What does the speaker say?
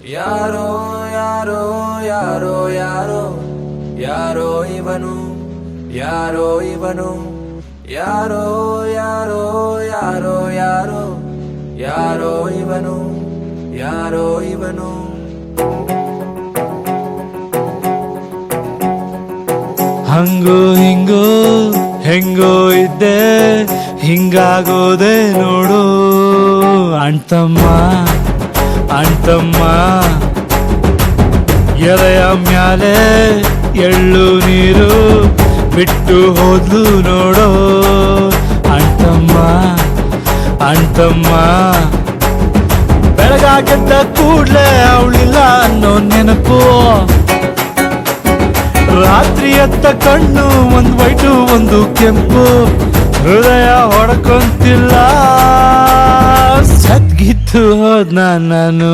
ಯಾರೋ ಯಾರೋ ಯಾರೋ ಯಾರೋ ಯಾರೋ ಇವನು ಯಾರೋ ಇವನು ಯಾರೋ ಯಾರೋ ಯಾರೋ ಯಾರೋ ಯಾರೋ ಇವನು ಯಾರೋ ಇವನು ಹಂಗೋ ಹಿಂಗೋ ಹೆಂಗೋ ಇದ್ದೆ ಹಿಂಗಾಗೋದೆ ನೋಡು ಅಣ್ತಮ್ಮ ಅಣ್ತಮ್ಮ ಎಲೆಯ ಮ್ಯಾಲೆ ಎಳ್ಳು ನೀರು ಬಿಟ್ಟು ಹೋದ್ಲು ನೋಡೋ ಅಣ್ತಮ್ಮ ಅಣ್ತಮ್ಮ ಬೆಳಗಾಗೆದ್ದ ಕೂಡ್ಲೆ ಅವಳಿಲ್ಲ ಅನ್ನೋ ನೆನಪು ರಾತ್ರಿ ಎತ್ತ ಕಣ್ಣು ಒಂದು ವೈಟು ಒಂದು ಕೆಂಪು ಹೃದಯ ಹೊಡ್ಕೊಂತಿಲ್ಲ ಸದ್ಗಿತ್ತು ಹೋದ್ನ ನಾನು